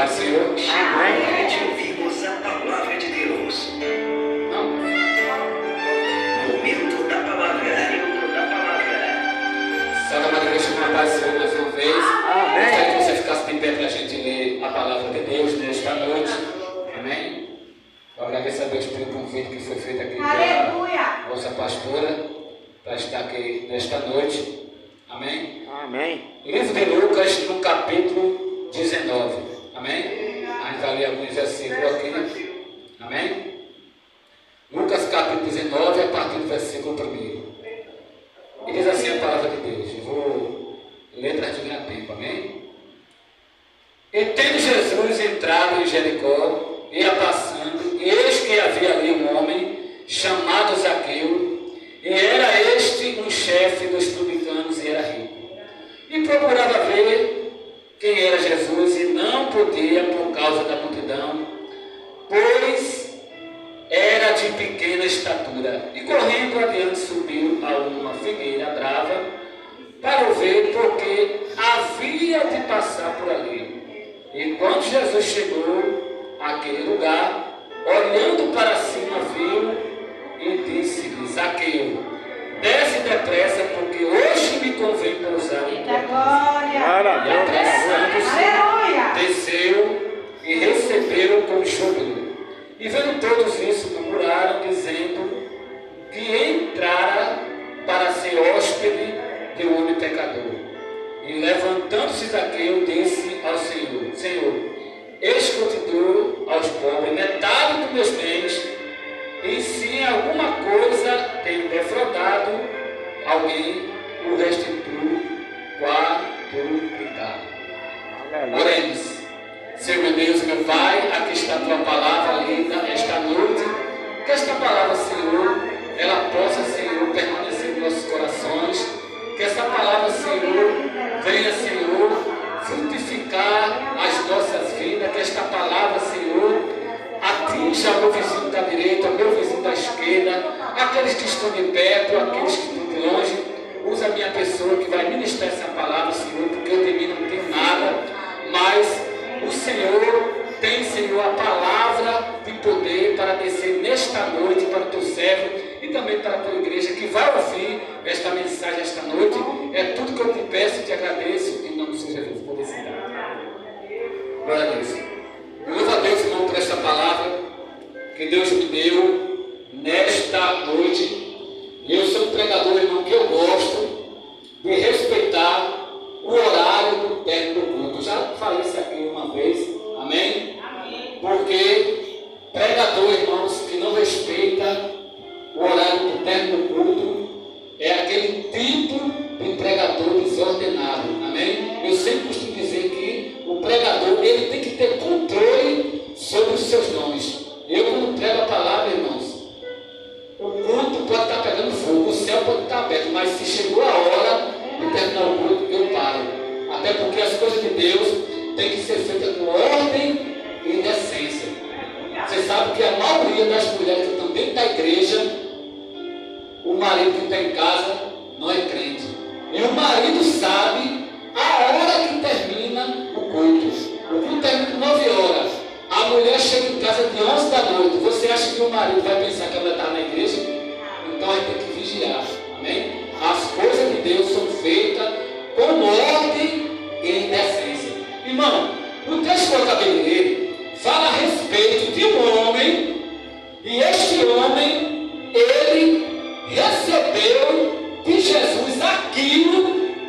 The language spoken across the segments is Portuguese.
Paz do Senhor. Amém. Ouvimos a palavra de Deus. Momento da palavra. Salve a Maria, com a paz do Senhor mais uma vez. Amém. Gostaria que você ficasse de pé para a gente ler a palavra de Deus nesta noite. Amém. Eu agradeço a Deus pelo convite que foi feito aqui pela nossa pastora para estar aqui nesta noite. Amém. Amém. Livro de Lucas, no capítulo 19. Amém. A gente vai ler alguns versículos aqui. Amém. Lucas capítulo 19, a partir do versículo 1. E diz assim a palavra de Deus. Eu vou ler para a gente ganhar tempo. Amém. E tendo Jesus entrado em Jericó, ia passando, e eis que havia ali um homem chamado Zaqueu, e era este um chefe dos publicanos e era rico. E procurava ver quem era Jesus e não podia por causa da multidão, pois era de pequena estatura. E correndo adiante subiu a uma figueira brava para o ver, porque havia de passar por ali. E quando Jesus chegou àquele lugar, olhando para cima, viu e disse-lhe: Zaqueu, desce depressa, porque hoje me convém pousar em tua casa. E apressando-se, desceu e recebeu com júbilo. E vendo todos isso, murmuraram, dizendo que entrara para ser hóspede de um homem pecador. E levantando-se Zaqueu, disse ao Senhor: Senhor, eis que eu te dou aos pobres metade dos meus bens, e se em alguma coisa tenho defraudado alguém, o restituo quadruplicado. Oremos. Senhor meu Deus, meu Pai, aqui está a tua palavra lida esta noite. Que esta palavra, Senhor, ela possa, Senhor, permanecer em nossos corações. Que essa palavra, Senhor, venha, Senhor, frutificar as nossas vidas. Que esta palavra, Senhor, atinja o meu vizinho da direita, o meu vizinho da esquerda, aqueles que estão de perto, aqueles que estão de longe. Usa a minha pessoa que vai ministrar essa palavra, Senhor, porque eu de mim não tenho nada, mas o Senhor tem, Senhor, a palavra de poder para descer nesta noite para o teu servo e também para a tua igreja que vai ouvir esta mensagem esta noite. É tudo que eu te peço e te agradeço em nome do Senhor Jesus. Poder se dar. Glória a Deus. Eu louvo a Deus, irmão, por esta palavra que Deus me deu nesta noite. Eu sou um pregador, irmão, que eu gosto de respeitar o horário do término do culto. Eu já falei isso aqui uma vez, amém? Amém. Porque pregador, irmãos, que não respeita o horário do término do culto é aquele tipo de pregador desordenado, amém? Eu sempre costumo dizer que o pregador, ele tem que ter controle sobre os seus nomes. Eu, quando prego a palavra, irmãos, o culto pode estar pegando fogo, o céu pode estar aberto, mas se chegou a hora de terminar o culto, eu paro. Até porque as coisas de Deus têm que ser feitas com ordem e decência. Você sabe que a maioria das mulheres que estão dentro da igreja, o marido que está em casa não é crente. E o marido sabe a hora que termina o culto. O culto termina 9 horas. A mulher chega em casa de 11 da noite. Você acha que o marido vai pensar que ela está na igreja? Então a gente tem que vigiar. Amém? As coisas de Deus são feitas com ordem e decência. Irmão, o texto que eu acabei de ler fala a respeito de um homem, e este homem, ele recebeu de Jesus aquilo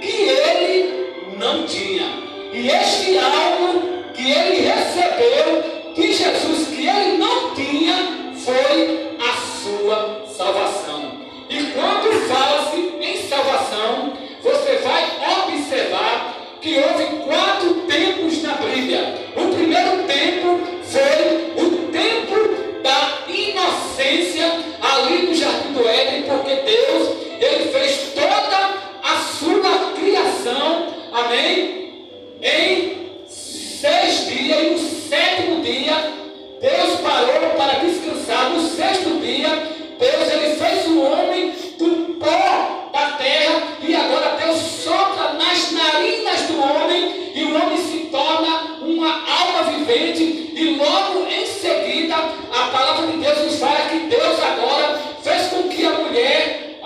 que ele não tinha. E este algo que ele recebeu de Jesus que ele não tinha foi a sua salvação. E quando fala-se em salvação, você vai observar que houve 4 tempos na Bíblia. O primeiro tempo foi o tempo da inocência ali no Jardim do Éden, porque Deus, ele fez toda a sua criação, amém? Em 6 dias, e no 7º dia, Deus parou para descansar. No 6º dia, Deus, ele fez o homem do pó da terra, e agora Deus sopra nas narinas do homem, e o homem se torna uma alma vivente. repente, e logo em seguida, a palavra de Deus nos fala que Deus agora fez com que a mulher,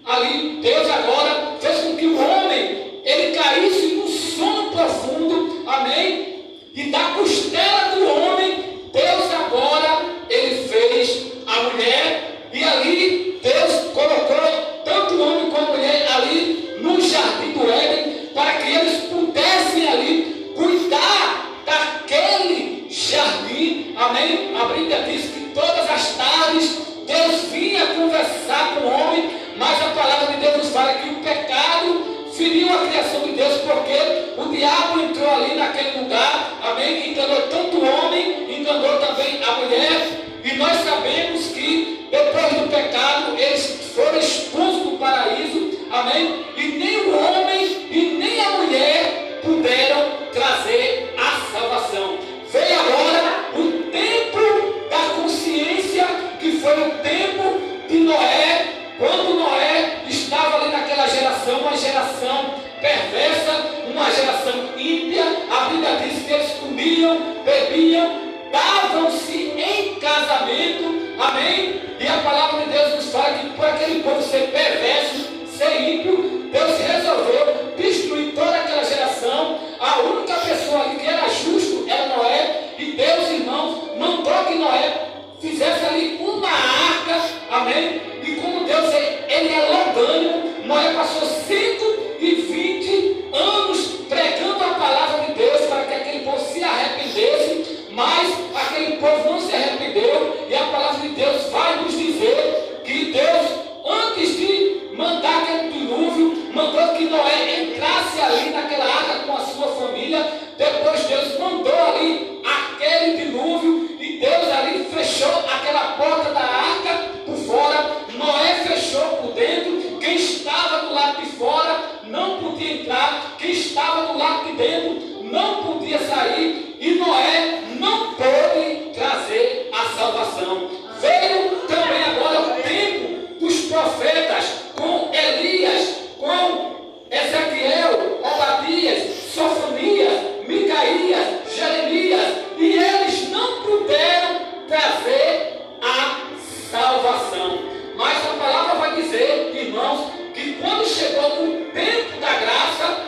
ali Deus agora fez com que o homem, ele caísse num sono profundo, amém? E da costela do homem, Deus agora, ele fez a mulher, e ali Deus colocou tanto o homem como a mulher ali no jardim do Éden, para que eles pudessem ali cuidar daquele jardim, amém? A Bíblia diz que todas as tardes Deus vinha conversar com o homem, mas a palavra de Deus nos fala que o pecado feriu a criação de Deus, porque o diabo entrou ali naquele lugar, amém? Enganou tanto o homem, enganou também a mulher, e nós sabemos que depois do pecado eles foram expulsos do paraíso, amém? E nem o homem e nem a mulher puderam trazer a salvação. Veio agora o tempo da consciência, que foi o tempo de Noé, quando Noé estava ali naquela geração, uma geração perversa, uma geração ímpia. A Bíblia diz que eles comiam, bebiam, davam-se em casamento, amém? E a palavra de Deus nos fala que por aquele povo ser perverso, ser ímpio, Deus resolveu destruir toda aquela geração. A única pessoa ali que era justo era Noé, e Deus, irmãos, mandou que Noé fizesse ali uma arca, amém? E como Deus, ele é longânimo, Noé passou 120 anos pregando a palavra de Deus para que aquele povo se arrependesse, mas aquele povo não se arrependeu, e a palavra de Deus vai nos dizer que Deus, antes de mandar aquele dilúvio, mandou que Noé entrasse ali naquela arca com a sua família. Depois Deus mandou ali aquele dilúvio, e Deus ali fechou aquela porta da arca por fora, Noé fechou por dentro. Quem estava do lado de fora não podia entrar, quem estava do lado de dentro não podia sair, e Noé não pôde trazer a salvação. Veio também agora o tempo dos profetas, com Elias, com Ezequiel, Obadias, Sofonias, Micaías, Jeremias, e eles não puderam trazer a salvação. Mas a palavra vai dizer, irmãos, que quando chegou o tempo da graça,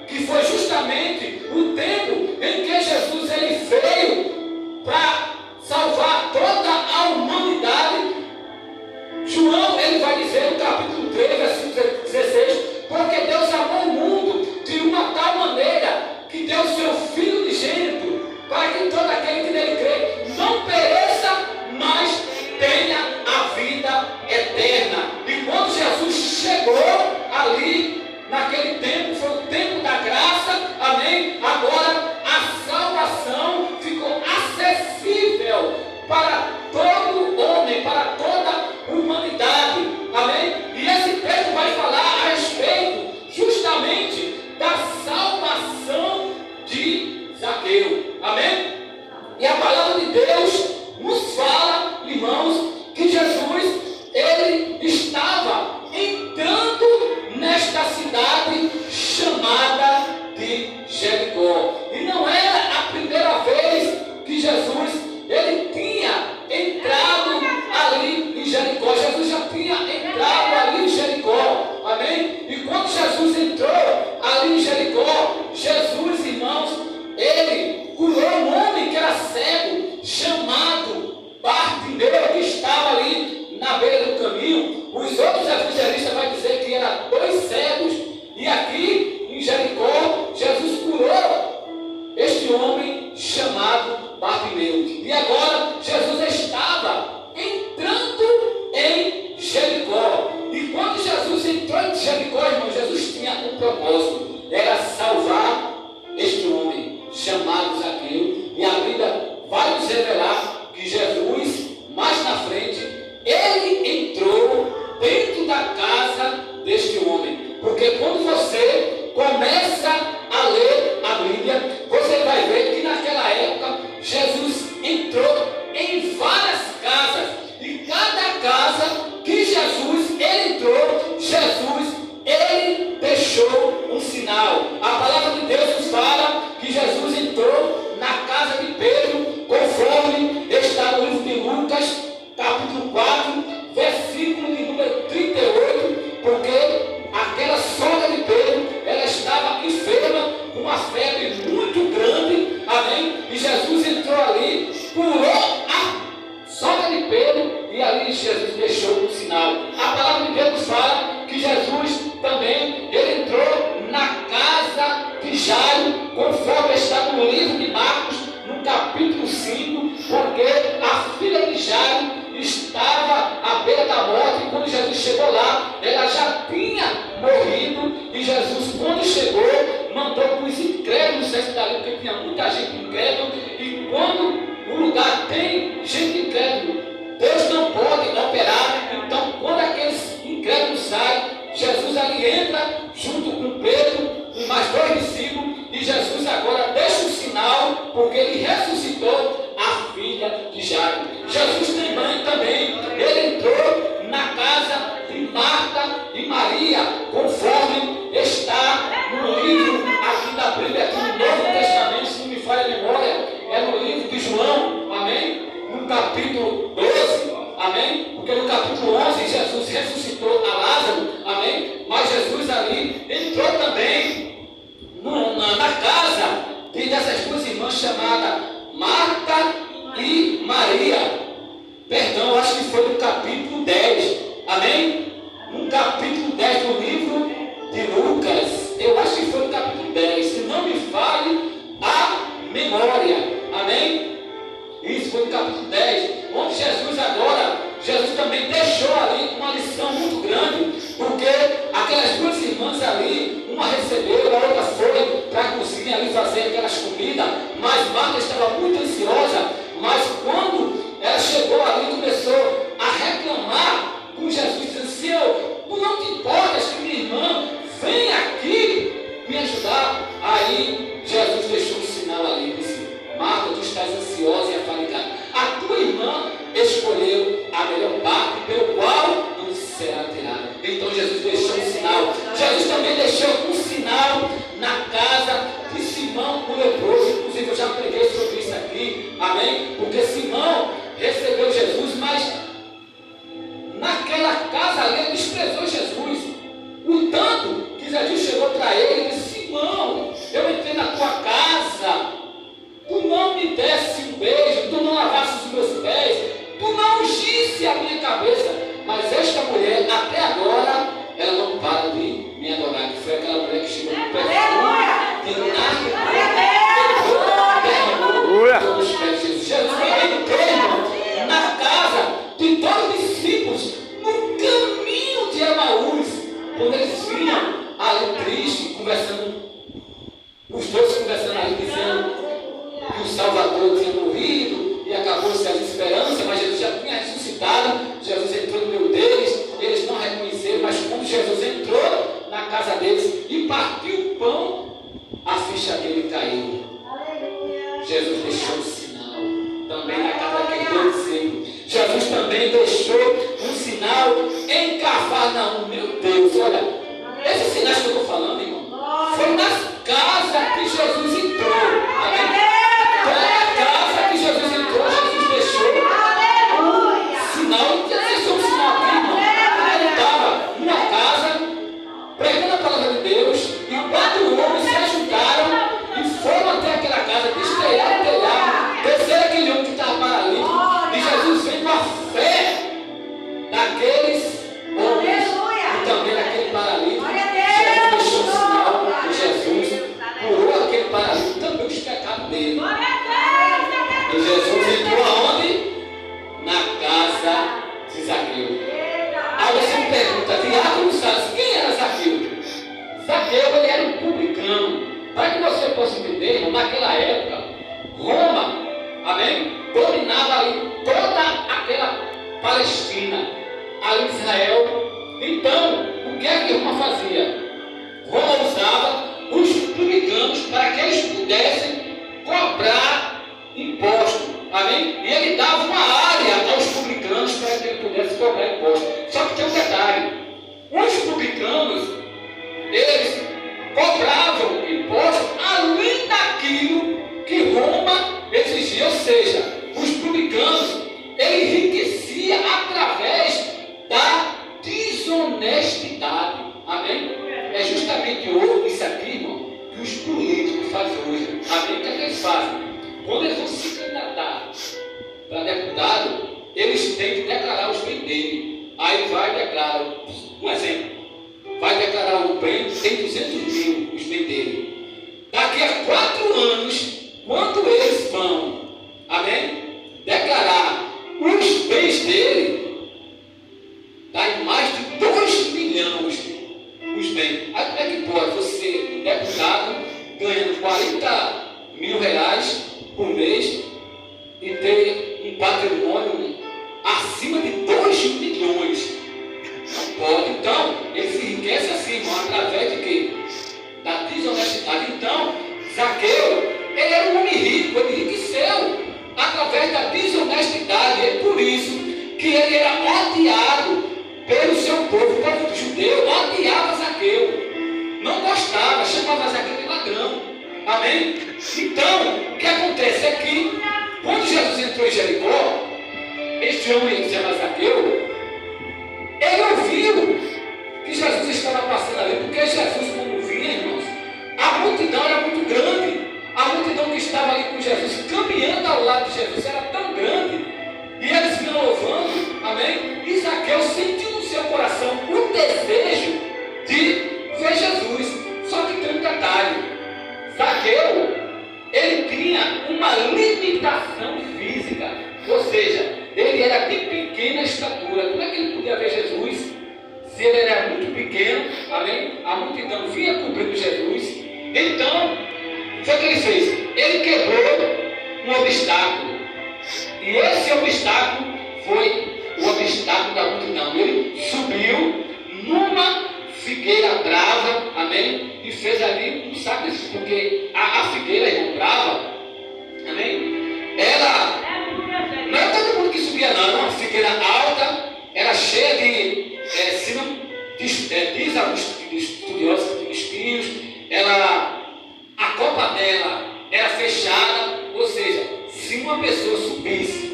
que foi justamente o tempo em que Jesus ele veio para salvar toda a humanidade, João ele vai dizer no capítulo 3, versículo 16, porque Deus amou o mundo de uma tal maneira que deu o seu Filho unigênito, para que todo aquele que nele crê não pereça, mas tenha a vida eterna. E quando Jesus chegou ali, naquele tempo, foi o tempo da graça, amém? Agora a salvação ficou acessível para todo homem, para toda a humanidade, amém? E esse texto vai falar a respeito justamente da salvação de Zaqueu, amém? E a palavra de Deus nos fala, irmãos, que Jesus, ele estava entrando nesta cidade chamada de Jericó. E não era a primeira vez que Jesus, ele tinha entrado ali em Jericó. Jesus já tinha entrado ali em Jericó, amém? E quando Jesus entrou ali em Jericó, Jesus, irmãos, ele curou um homem que era cego, chamado Bartimeu, que estava ali na beira do caminho. Os outros evangelistas vão dizer que eram 2 cegos, e aqui em Jericó, Jesus curou este homem chamado Bartimeu. E agora, Jesus estava entrando em Jericó. E quando Jesus entrou em Jericó, irmão, Jesus tinha um propósito, era salvar este homem chamado Zaqueu. E a Bíblia vai nos revelar que Jesus, mais na frente, ele entrou dentro da casa deste homem. Porque quando você começa a ler a Bíblia, você vai ver que naquela época Jesus entrou e Jesus entrou ali, curou a sogra de Pedro, e ali Jesus deixou um sinal. A palavra de Deus nos fala que Jesus também, ele entrou na casa de Jairo, conforme está no livro de Marcos, no capítulo 5, porque a filha de Jairo estava à beira da morte, e quando Jesus chegou lá, ela já tinha morrido, e Jesus, quando chegou, mandou para os incrédulos sair dali, porque tinha muita gente incrédula, e quando o lugar tem gente incrédula, Deus não pode operar. Então, quando aqueles incrédulos saem, Jesus ali entra junto com Pedro e mais 2 discípulos, e Jesus agora deixa um sinal, porque ele ressuscitou a filha de Jairo. Jesus também, ele entrou na casa de Marta e Maria, conforme está no livro aqui da Bíblia, aqui no Novo Testamento, se não me falha a memória, é no livro de João, amém? No capítulo 12, amém? Porque no capítulo 11 Jesus ressuscitou a Lázaro, amém? Mas Jesus ali entrou também na casa dessas 2 irmãs chamadas Marta e Maria. Perdão, eu acho que foi no capítulo 10, amém? No capítulo 10 do livro de Lucas, eu acho que foi no capítulo 10, se não me falhe a memória, amém? Isso foi no capítulo 10, onde Jesus também deixou ali uma lição muito grande, porque aquelas 2 irmãs ali, uma recebeu, a outra foi para a cozinha ali fazer aquelas comidas, mas Marta estava muito ansiosa, mas quando ela chegou ali, começou a reclamar com Jesus, dizendo: Senhor, tu não te importas que minha irmã vem aqui me ajudar? Aí Jesus deixou um sinal ali, disse: Marta, tu estás ansiosa e afadigada. A tua irmã escolheu a melhor parte, pelo qual não será tirada. Então Jesus deixou um sinal. Jesus também deixou um sinal na casa de Simão o leproso. Inclusive eu já preguei sobre isso aqui, amém? Porque Simão recebeu Jesus, mas naquela casa ali ele desprezou Jesus. O tanto que Jesus chegou para ele e disse: Simão, eu entrei na tua casa, tu não me desse um beijo, tu não lavasses os meus pés, tu não ungisse a minha cabeça, mas esta mulher até agora ela não para de me adorar. Que foi aquela mulher que chegou no perfume de derramou nos pés de Jesus. Jesus também entrou na casa de 2 discípulos no caminho de Emaús, quando eles vinham ali triste, conversando, os 2 conversando ali, dizendo que o Salvador tinha morrido e acabou-se a esperança, mas Jesus já tinha ressuscitado. Jesus entrou no meio deles, eles não reconheceram, mas quando Jesus entrou na casa deles e partiu o pão, a ficha dele caiu. Jesus deixou um sinal também na casa daqueles 2 discípulos. Jesus também deixou um sinal em Cafarnaum. Meu Deus, olha, esses sinais que eu estou falando, irmão, foi nas casas que Jesus entrou. Amém? Toda casa que Jesus entrou, Jesus deixou sinal. Já deixou um sinal aqui, irmão. Ele estava numa casa pregando a palavra de Deus, e 4 homens se ajuntaram e foram até aquela casa, destelharam o telhado, desceram aquele homem que estava paralítico, e Jesus vem com a fé daqueles homens e também daquele paralítico. Jesus deixou um sinal que Jesus curou aquele paralítico, também os pecados dele. E Jesus entrou aonde? Na casa de Zaqueu. Aí você me pergunta: Diácono Salles, quem era Zaqueu? Zaqueu, ele era um publicano. Para que você possa entender, irmão, naquela época, Roma, amém, dominava ali toda aquela Palestina, ali em Israel. Então, o que é que Roma fazia? Roma usava os publicanos para que eles pudessem cobrar imposto, amém? E ele dava uma área aos publicanos para que ele pudesse cobrar imposto. Só que tem um detalhe: os publicanos, eles cobravam imposto além daquilo que Roma exigia, ou seja, os publicanos, ele enriquecia através da desonestidade, amém? É justamente isso aqui, irmão, que os políticos fazem hoje, amém? O que é que eles fazem? quando eles vão se candidatar para deputado, eles têm que declarar os bens dele. Aí vai e declara, um exemplo, vai declarar o bem, tem 200 mil os bens dele. Daqui a 4 anos, quando eles vão, amém, declarar os bens dele, dá em mais de 2 milhões os bens. Aí como é que pode você, um deputado, ganhando 40 mil reais por mês e ter um patrimônio acima de 2 milhões? Não pode. Então, ele se enriquece assim, irmão, através de quê? Da desonestidade. Então, Zaqueu, ele era um homem rico, ele enriqueceu através da desonestidade. É por isso que ele era odiado pelo seu povo. O povo judeu odiava Zaqueu, não gostava, chamava Zaqueu de ladrão. Amém? Então, o que acontece é que quando Jesus entrou em Jericó, este homem que se chama Zaqueu, ele ouviu que Jesus estava passando ali, porque Jesus, quando vinha, irmãos, a multidão era muito grande. A multidão que estava ali com Jesus, caminhando ao lado de Jesus, era tão grande, e eles vinham louvando, amém? E Zaqueu sentiu no seu coração o desejo de ver Jesus. Só que tem um detalhe: Zaqueu, ele tinha uma limitação física, ou seja, ele era de pequena estatura. Como é que ele podia ver Jesus se ele era muito pequeno? Amém? A multidão vinha cobrindo Jesus. Então, foi o que ele fez? Ele quebrou um obstáculo. E esse obstáculo foi o obstáculo da multidão. Ele subiu numa figueira brava, amém? E fez ali um sacrifício, porque a figueira, irmão, brava, amém? Ela, não é todo mundo que subia, não. Era uma figueira alta, era cheia de, diz alguns estudiosos, de espinhos. A copa dela era fechada, ou seja, se uma pessoa subisse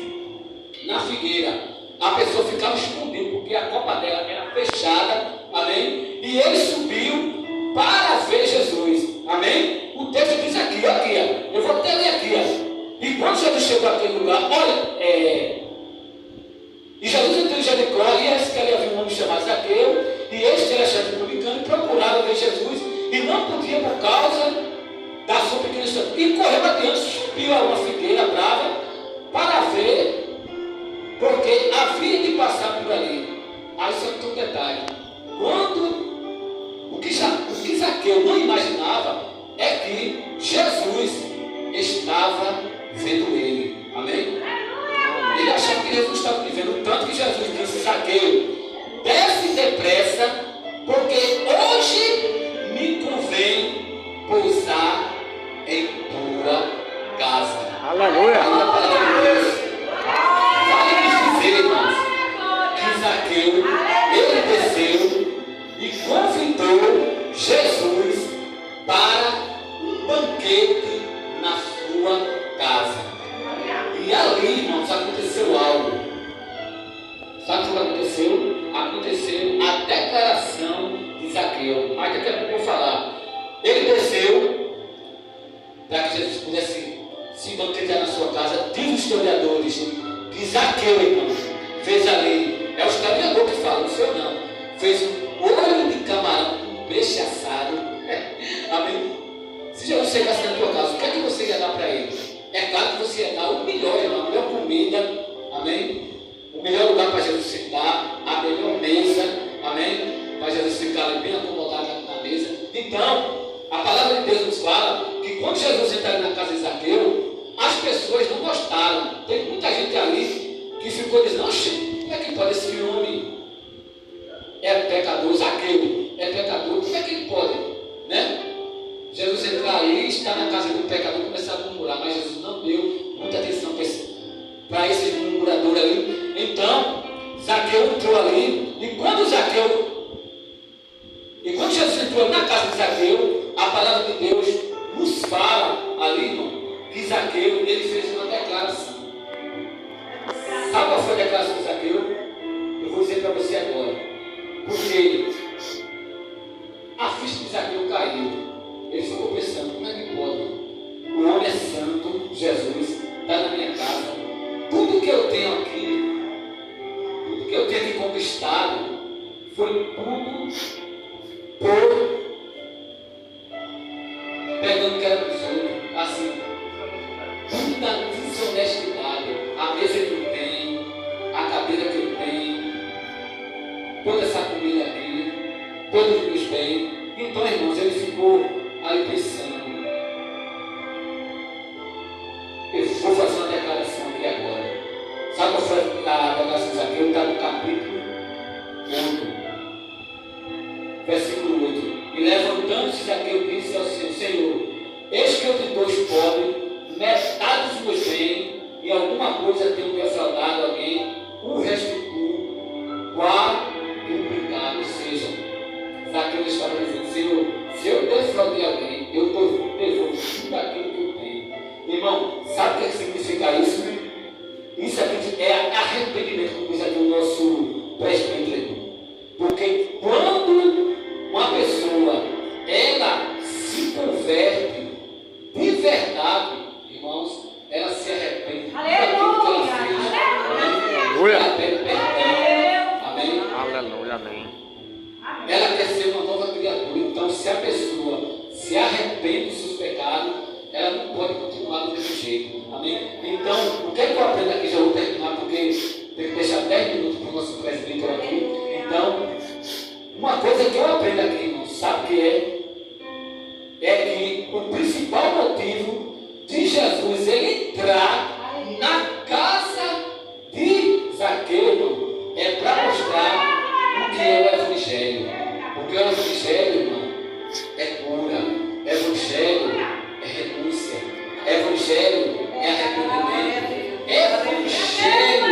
na figueira, a pessoa ficava escondida, porque a copa dela era fechada, amém? E ele subiu para ver Jesus, amém? O texto diz aqui, ó, eu vou até ler aqui, ó. E quando Jesus chegou àquele lugar, olha, e Jesus entrou em Jericó, e esse que ali havia um homem chamado Zaqueu, e este era chefe publicano, e procurava ver Jesus, e não podia por causa da sua pequena estatura. E correu adiante, subiu a uma figueira brava para ver, porque havia de passar por ali. Aí só tem um detalhe: o que Zaqueu não imaginava é que Jesus estava vendo ele. Amém? Ele achava que Jesus estava vendo, tanto que Jesus disse: Zaqueu, desce depressa, porque hoje me convém pousar em tua casa. Aleluia! Vale nos dizer, irmãos, que Zaqueu, ele desceu e convidou Jesus para um banquete na sua casa. E ali, irmãos, aconteceu algo. Sabe o que aconteceu? Aconteceu a declaração de Zaqueu. Mas daqui a pouco eu vou falar. Ele desceu para que Jesus pudesse se banquetear na sua casa. Diz os historiadores que Zaqueu, irmãos, fez ali. É o historiador que fala, o senhor não. Fez um olho de camarão, um peixe assado. Amém? Se Jesus chegasse na tua casa, o que é que você ia dar para ele? É claro que você ia dar o melhor, irmão, a melhor comida. Amém? O melhor lugar para Jesus sentar, a melhor mesa, amém? Para Jesus ficar ali bem acomodado na mesa. Então, a palavra de Deus nos fala que quando Jesus entrou na casa de Zaqueu, as pessoas não gostaram. Tem muita gente ali que ficou dizendo: oxe, como é que pode esse homem? É pecador, Zaqueu é pecador, como é que ele pode? Né? Jesus entrar ali, está na casa do pecador, começar a murmurar, mas Jesus não deu muita atenção para esse murmurador ali. Então, Zaqueu entrou ali, e quando Jesus entrou na casa de Zaqueu, a palavra de Deus nos fala ali, irmão, que Zaqueu, ele fez uma declaração. Sabe qual foi a declaração de Zaqueu? Eu vou dizer para você agora. Porque a ficha de Zaqueu caiu. Ele ficou pensando: como é que pode? O homem é santo, Jesus, está na minha casa. Tudo que eu tenho aqui, tudo que eu tenho aqui conquistado, foi tudo por pegando o que era dos outros, assim, tudo da desonestidade, a mesa que eu tenho, a cadeira que eu tenho, toda essa comida aqui, todos os meus bens. Então, irmãos, ele ficou aí pensando, eu vou fazer uma declaração aqui agora. Sabe qual foi a declaração aqui? Está no capítulo 8, versículo 8. E levantando-se Zaqueu disse ao Senhor, eis que eu te dou os pobres, metade dos meus bens, e alguma coisa tenho defraudado alguém, o restituo, quadruplicado. Ou seja, Zaqueu estava dizendo, Senhor, se eu defraudei alguém, eu devolvo tudo aquilo que eu tenho. Irmão, sabe o que significa isso? Isso aqui é arrependimento, como diz aqui o nosso presbítero. Porque quando uma pessoa, ela se converte de verdade, irmãos, ela se arrepende. Aleluia! Aleluia! Ela pede perdão. Amém? Aleluia, amém. Ela quer ser uma nova criatura. Então, se a pessoa se arrepende dos seus pecados, ela não pode continuar do mesmo jeito. Amém? Então, o que é que eu aprendo aqui? Já vou terminar, porque tem que deixar 10 minutos para o nosso presbítero aqui. Então, uma coisa que eu aprendo aqui, irmão, sabe o que é? É que o principal motivo de Jesus ele entrar na casa de Zaqueu, irmão, é para mostrar o que é o Evangelho. Porque o Evangelho, irmão, é cura. Evangelho é renúncia. Evangelho é arrependimento. Evangelho,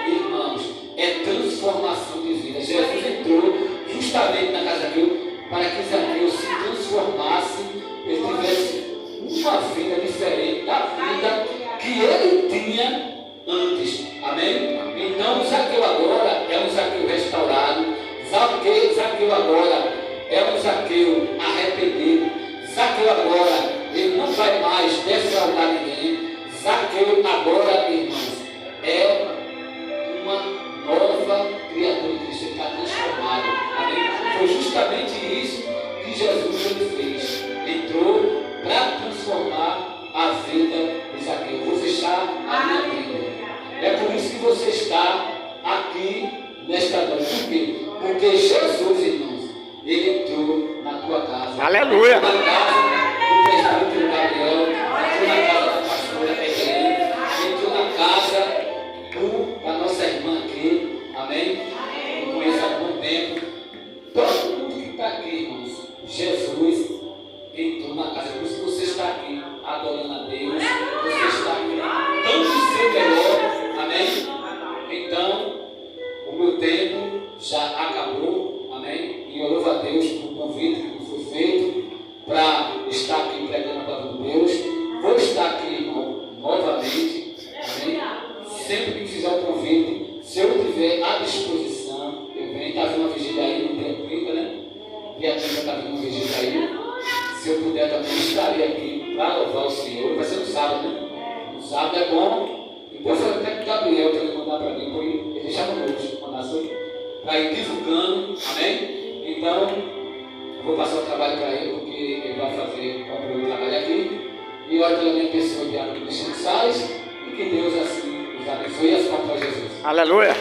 irmãos, é transformação de vida. Jesus entrou justamente na casa de Zaqueu para que Zaqueu se transformasse, ele tivesse uma vida diferente da vida que ele tinha antes. Amém? Então Zaqueu agora é um Zaqueu restaurado. Zaqueu agora é um Zaqueu arrependido. Zaqueu agora, ele não vai mais defraudar ninguém. Zaqueu agora, irmãos, é uma nova criatura de Cristo, ele está transformado. Amém? Foi justamente isso que Jesus ele fez. Entrou para transformar a vida de Zaqueu. Eu vou fechar a minha vida. É por isso que você está aqui nesta noite. Por quê? Porque Jesus, irmãos, ele entrou na tua casa. Aleluia! Na casa do presbítero Gabriel, entrou na casa da pastora Evelyn, entrou na casa da nossa irmã aqui. Amém? Eu conheço há algum tempo. Todo mundo que está aqui, irmãos, Jesus entrou na casa. Por isso que você está aqui adorando a Deus. Você está aqui dando o seu melhor. Amém? Então, o meu tempo já acabou. Amém? E eu louvo a Deus pelo convite que foi feito para estar aqui pregando a palavra de Deus. Vou estar aqui, irmão, novamente. Amém? Sempre que fizer o convite, se eu tiver à disposição, eu venho. Está vindo uma vigília aí no dia 30, né? Dia 30 está vindo uma vigília aí. Se eu puder também, estarei aqui para louvar o Senhor. Vai ser no sábado, né? No sábado é bom. Depois eu até que o Gabriel para ele mandar para mim, ele deixa no novo, mandar para ir divulgando. Amém? Então, eu vou passar o trabalho para ele, porque ele vai fazer o trabalho aqui. E oro pela minha pessoa, Diácono Cristiano Salles, e que Deus assim nos abençoe e as palmas para Jesus. Aleluia!